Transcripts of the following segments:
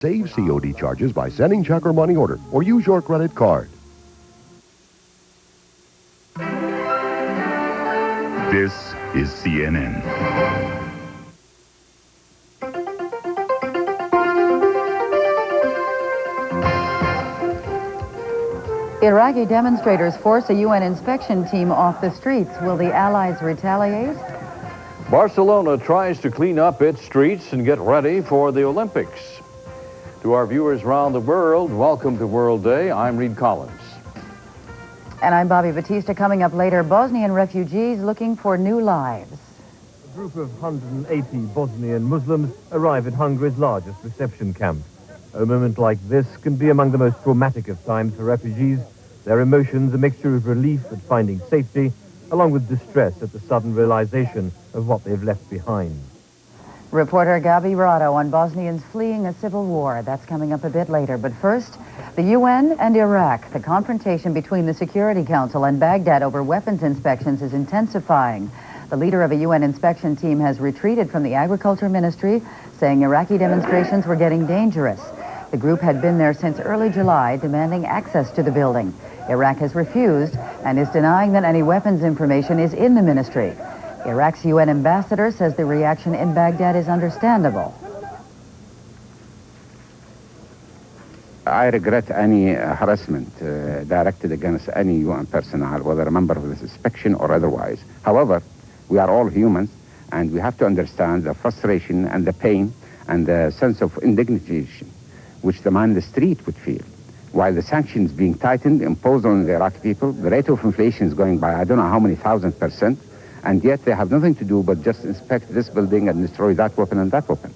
Save COD charges by sending check or money order, or use your credit card. This is CNN. Iraqi demonstrators force a UN inspection team off the streets. Will the Allies retaliate? Barcelona tries to clean up its streets and get ready for the Olympics. To our viewers around the world, welcome to World Day. I'm Reid Collins. And I'm Bobbie. Battista. Coming up later, Bosnian refugees looking for new lives. A group of 180 Bosnian Muslims arrive at Hungary's largest reception camp. A moment like this can be among the most traumatic of times for refugees. Their emotions a mixture of relief at finding safety, along with distress at the sudden realization of what they've left behind. Reporter Gabi Rado on Bosnians fleeing a civil war. That's coming up a bit later. But first, the UN and Iraq. The confrontation between the Security Council and Baghdad over weapons inspections is intensifying. The leader of a UN inspection team has retreated from the Agriculture Ministry, saying Iraqi demonstrations were getting dangerous. The group had been there since early July, demanding access to the building. Iraq has refused and is denying that any weapons information is in the ministry. Iraq's UN ambassador says the reaction in Baghdad is understandable. I regret any harassment directed against any UN personnel, whether a member of this inspection or otherwise. However, we are all humans, and we have to understand the frustration and the pain and the sense of indignation which the man in the street would feel. While the sanctions being tightened, imposed on the Iraqi people, the rate of inflation is going by I don't know how many 1,000%, and yet they have nothing to do but just inspect this building and destroy that weapon and that weapon.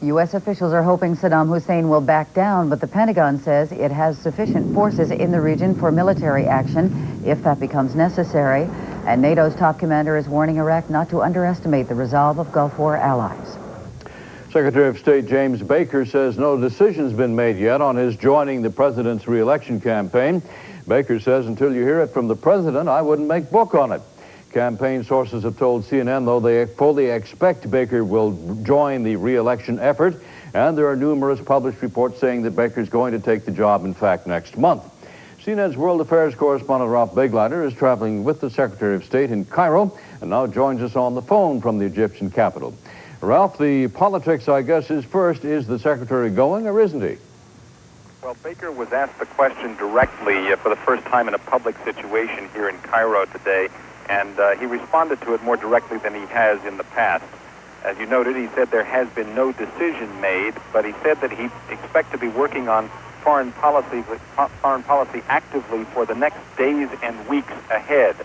U.S. officials are hoping Saddam Hussein will back down, but the Pentagon says it has sufficient forces in the region for military action if that becomes necessary. And NATO's top commander is warning Iraq not to underestimate the resolve of Gulf War allies. Secretary of State James Baker says no decision's been made yet on his joining the president's re-election campaign. Baker says, until you hear it from the president, I wouldn't make book on it. Campaign sources have told CNN, though, they fully expect Baker will join the re-election effort, and there are numerous published reports saying that Baker's going to take the job, in fact, next month. CNN's World Affairs correspondent Ralph Begleiter is traveling with the Secretary of State in Cairo and now joins us on the phone from the Egyptian capital. Ralph, the politics, I guess, is first. Is the Secretary going, or isn't he? Well, Baker was asked the question directly for the first time in a public situation here in Cairo today, and he responded to it more directly than he has in the past. As you noted, he said there has been no decision made, but he said that he expects to be working on foreign policy actively for the next days and weeks ahead.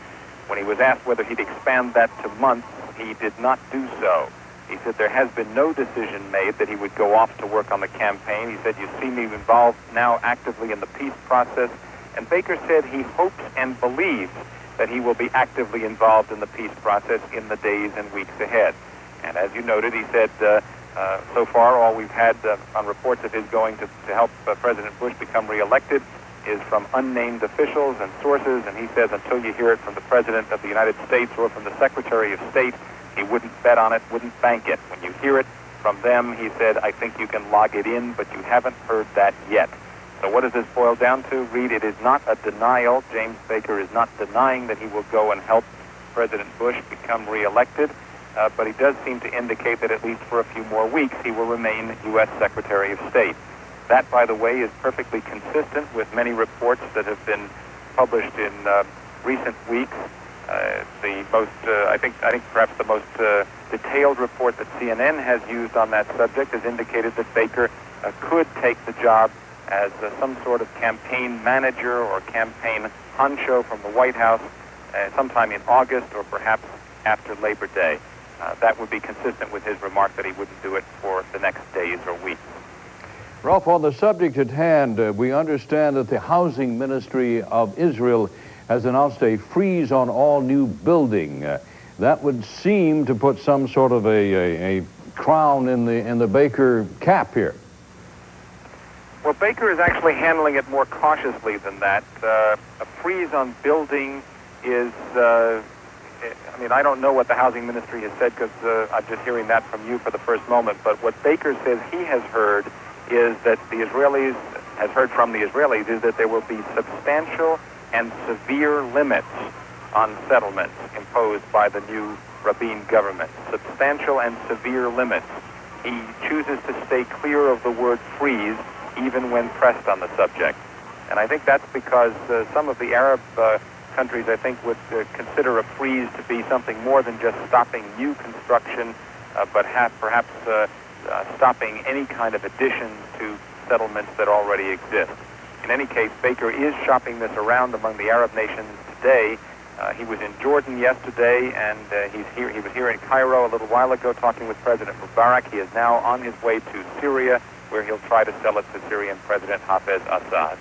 When he was asked whether he'd expand that to months, he did not do so. He said there has been no decision made that he would go off to work on the campaign. He said, you see me involved now actively in the peace process. And Baker said he hopes and believes that he will be actively involved in the peace process in the days and weeks ahead. And as you noted, he said, so far all we've had on reports of his going to help President Bush become reelected is from unnamed officials and sources. And he says until you hear it from the President of the United States or from the Secretary of State, he wouldn't bet on it, wouldn't bank it. When you hear it from them, he said, I think you can log it in, but you haven't heard that yet. So what does this boil down to, Reid? It is not a denial. James Baker is not denying that he will go and help President Bush become reelected, but he does seem to indicate that at least for a few more weeks he will remain U.S. Secretary of State. That, by the way, is perfectly consistent with many reports that have been published in recent weeks. I think perhaps the most detailed report that CNN has used on that subject has indicated that Baker could take the job as some sort of campaign manager or campaign honcho from the White House sometime in August or perhaps after Labor Day. That would be consistent with his remark that he wouldn't do it for the next days or weeks. Ralph, on the subject at hand, we understand that the Housing Ministry of Israel has announced a freeze on all new building. That would seem to put some sort of a crown in the Baker cap here. Well, Baker is actually handling it more cautiously than that. A freeze on building is, I don't know what the Housing Ministry has said because I'm just hearing that from you for the first moment, but what Baker says he has heard is that the Israelis, has heard from the Israelis, is that there will be substantial and severe limits on settlements imposed by the new Rabin government. Substantial and severe limits. He chooses to stay clear of the word freeze, even when pressed on the subject. And I think that's because some of the Arab countries, I think, would consider a freeze to be something more than just stopping new construction, but perhaps stopping any kind of additions to settlements that already exist. In any case, Baker is shopping this around among the Arab nations today. He was in Jordan yesterday, and he was here in Cairo a little while ago talking with President Mubarak. He is now on his way to Syria, where he'll try to sell it to Syrian President Hafez Assad.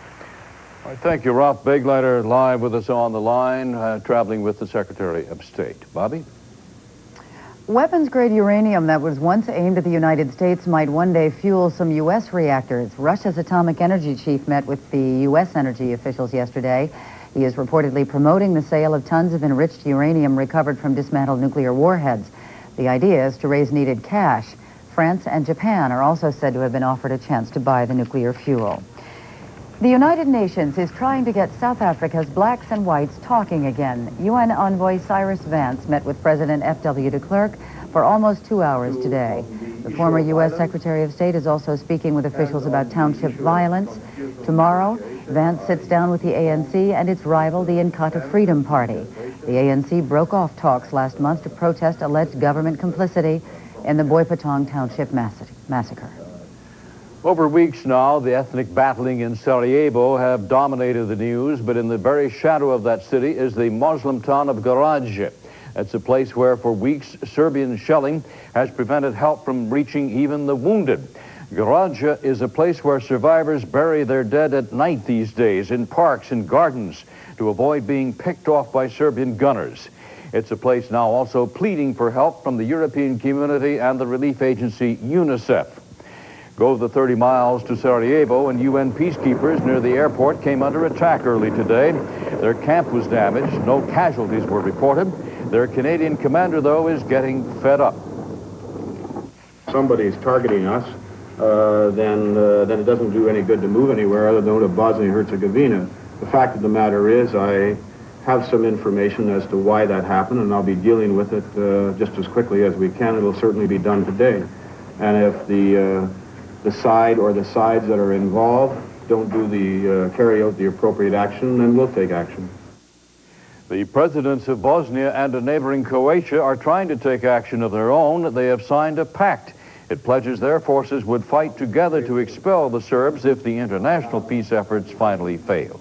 All right, thank you, Ralph Begleiter, live with us on the line, traveling with the Secretary of State. Bobbie? Weapons-grade uranium that was once aimed at the United States might one day fuel some U.S. reactors. Russia's atomic energy chief met with the U.S. energy officials yesterday. He is reportedly promoting the sale of tons of enriched uranium recovered from dismantled nuclear warheads. The idea is to raise needed cash. France and Japan are also said to have been offered a chance to buy the nuclear fuel. The United Nations is trying to get South Africa's blacks and whites talking again. UN envoy Cyrus Vance met with President F.W. de Klerk for almost 2 hours today. The former U.S. Secretary of State is also speaking with officials about township violence. Tomorrow, Vance sits down with the ANC and its rival, the Inkatha Freedom Party. The ANC broke off talks last month to protest alleged government complicity in the Boipatong Township massacre. Over weeks now, the ethnic battling in Sarajevo have dominated the news, but in the very shadow of that city is the Muslim town of Gorađe. It's a place where for weeks Serbian shelling has prevented help from reaching even the wounded. Gorađe is a place where survivors bury their dead at night these days, in parks and gardens, to avoid being picked off by Serbian gunners. It's a place now also pleading for help from the European community and the relief agency UNICEF. Go the 30 miles to Sarajevo, and UN peacekeepers near the airport came under attack early today. Their camp was damaged. No casualties were reported. Their Canadian commander, though, is getting fed up. Somebody's targeting us, then it doesn't do any good to move anywhere other than to Bosnia-Herzegovina. The fact of the matter is I have some information as to why that happened, and I'll be dealing with it just as quickly as we can. It'll certainly be done today. And if the side or the sides that are involved don't carry out the appropriate action, then we'll take action. The presidents of Bosnia and a neighboring Croatia are trying to take action of their own. They have signed a pact. It pledges their forces would fight together to expel the Serbs if the international peace efforts finally fail.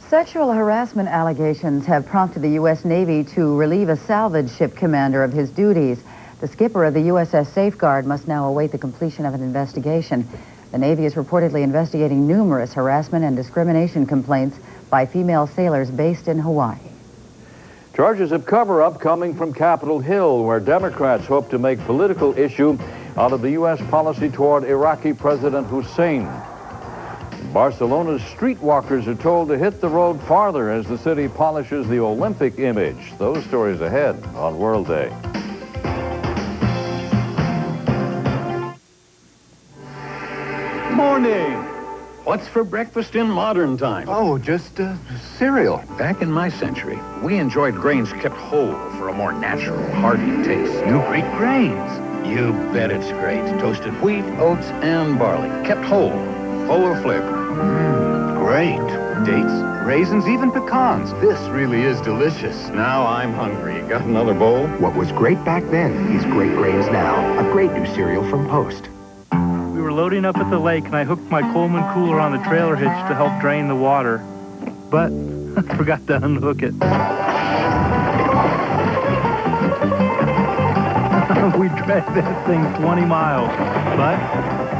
Sexual harassment allegations have prompted the U.S. Navy to relieve a salvage ship commander of his duties. The skipper of the USS Safeguard must now await the completion of an investigation. The Navy is reportedly investigating numerous harassment and discrimination complaints by female sailors based in Hawaii. Charges of cover-up coming from Capitol Hill, where Democrats hope to make political issue out of the U.S. policy toward Iraqi President Hussein. Barcelona's streetwalkers are told to hit the road farther as the city polishes the Olympic image. Those stories ahead on World Day. Morning. What's for breakfast in modern times? Oh, just cereal. Back in my century, we enjoyed grains kept whole for a more natural, hearty taste. You great grains. You bet it's great. Toasted wheat, oats, and barley. Kept whole, full of flavor. Great. Dates, raisins, even pecans. This really is delicious. Now I'm hungry. Got another bowl? What was great back then is great grains now. A great new cereal from Post. We were loading up at the lake, and I hooked my Coleman cooler on the trailer hitch to help drain the water. But I forgot to unhook it. We dragged that thing 20 miles, but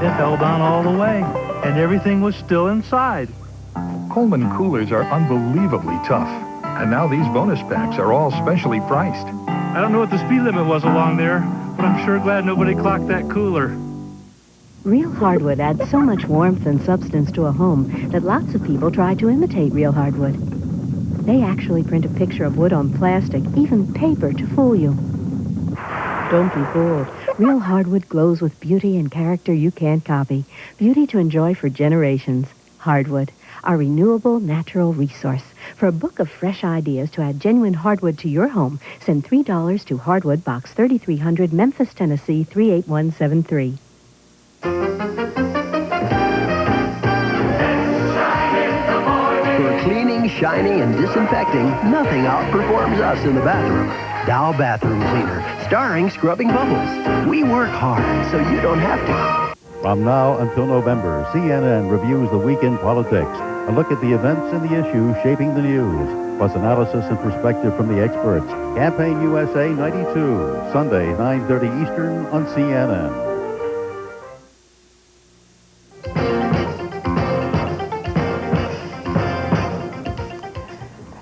it held on all the way, and everything was still inside. Coleman coolers are unbelievably tough, and now these bonus packs are all specially priced. I don't know what the speed limit was along there, but I'm sure glad nobody clocked that cooler. Real hardwood adds so much warmth and substance to a home that lots of people try to imitate real hardwood. They actually print a picture of wood on plastic, even paper, to fool you. Don't be fooled. Real hardwood glows with beauty and character you can't copy. Beauty to enjoy for generations. Hardwood, our renewable natural resource. For a book of fresh ideas to add genuine hardwood to your home, send $3 to Hardwood, Box 3300, Memphis, Tennessee 38173. For cleaning, shining, and disinfecting, nothing outperforms us in the bathroom. Dow Bathroom Cleaner, starring Scrubbing Bubbles. We work hard so you don't have to. From now until November, CNN reviews the week in politics. A look at the events and the issues shaping the news, plus analysis and perspective from the experts. Campaign USA 92, Sunday, 9:30 Eastern on CNN.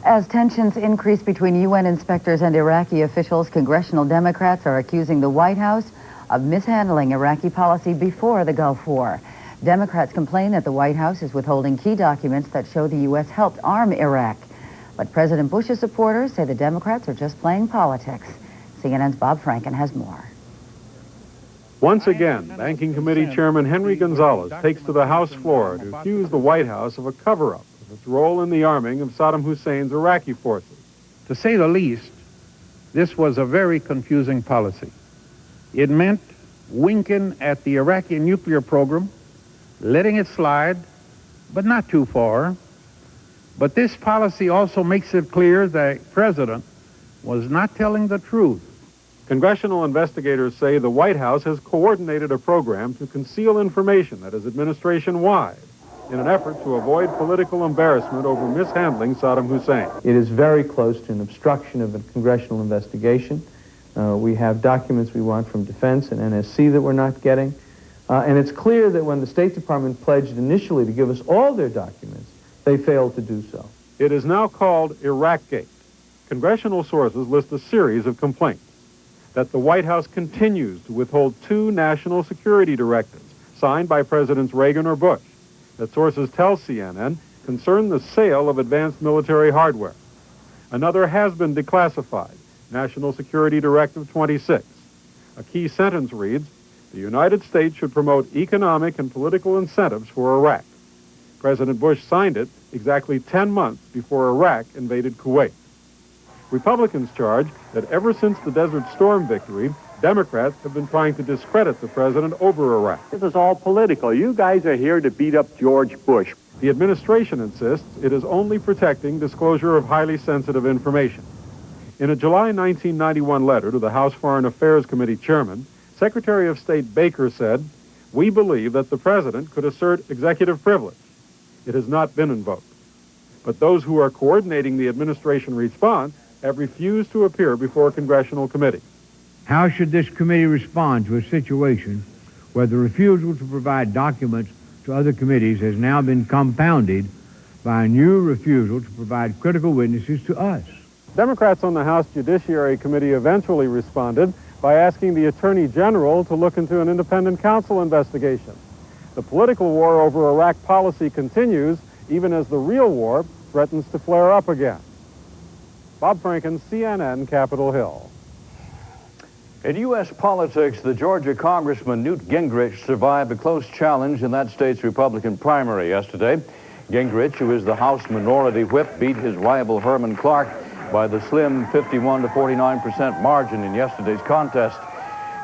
As tensions increase between UN inspectors and Iraqi officials, congressional Democrats are accusing the White House of mishandling Iraqi policy before the Gulf War. Democrats complain that the White House is withholding key documents that show the U.S. helped arm Iraq. But President Bush's supporters say the Democrats are just playing politics. CNN's Bob Franken has more. Once again, Banking Committee Chairman Henry Gonzalez takes to the House floor to accuse the White House of a cover-up of its role in the arming of Saddam Hussein's Iraqi forces. To say the least, this was a very confusing policy. It meant winking at the Iraqi nuclear program, letting it slide, but not too far. But this policy also makes it clear the president was not telling the truth. Congressional investigators say the White House has coordinated a program to conceal information that is administration-wide in an effort to avoid political embarrassment over mishandling Saddam Hussein. It is very close to an obstruction of a congressional investigation. We have documents we want from Defense and NSC that we're not getting. And it's clear that when the State Department pledged initially to give us all their documents, they failed to do so. It is now called Iraqgate. Congressional sources list a series of complaints that the White House continues to withhold 2 national security directives signed by Presidents Reagan or Bush that sources tell CNN concern the sale of advanced military hardware. Another has been declassified, National Security Directive 26. A key sentence reads, "The United States should promote economic and political incentives for Iraq." President Bush signed it exactly 10 months before Iraq invaded Kuwait. Republicans charge that ever since the Desert Storm victory, Democrats have been trying to discredit the president over Iraq. This is all political. You guys are here to beat up George Bush. The administration insists it is only protecting disclosure of highly sensitive information. In a July 1991 letter to the House Foreign Affairs Committee chairman, Secretary of State Baker said, "We believe that the president could assert executive privilege. It has not been invoked. But those who are coordinating the administration response have refused to appear before a congressional committee." How should this committee respond to a situation where the refusal to provide documents to other committees has now been compounded by a new refusal to provide critical witnesses to us? Democrats on the House Judiciary Committee eventually responded by asking the Attorney General to look into an independent counsel investigation. The political war over Iraq policy continues, even as the real war threatens to flare up again. Bob Franken, CNN, Capitol Hill. In U.S. politics, the Georgia Congressman Newt Gingrich survived a close challenge in that state's Republican primary yesterday. Gingrich, who is the House Minority Whip, beat his rival Herman Clark by the slim 51 to 49% margin in yesterday's contest.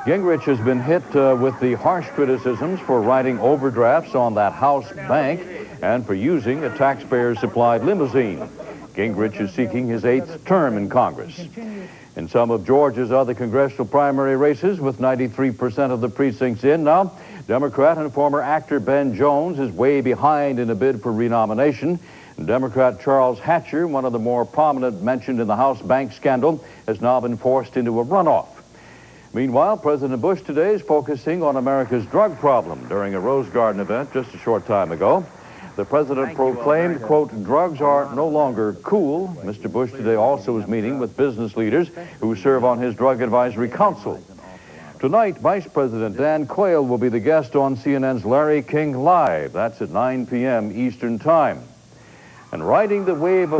Gingrich has been hit with the harsh criticisms for writing overdrafts on that House bank and for using a taxpayer-supplied limousine. Gingrich is seeking his 8th term in Congress. In some of Georgia's other congressional primary races, with 93% of the precincts in now, Democrat and former actor Ben Jones is way behind in a bid for renomination. Democrat Charles Hatcher, one of the more prominent mentioned in the House bank scandal, has now been forced into a runoff. Meanwhile, President Bush today is focusing on America's drug problem during a Rose Garden event just a short time ago. The president proclaimed, quote, "Drugs are no longer cool." Mr. Bush today also is meeting with business leaders who serve on his drug advisory council. Tonight, Vice President Dan Quayle will be the guest on CNN's Larry King Live. That's at 9 p.m. Eastern Time. And riding the wave of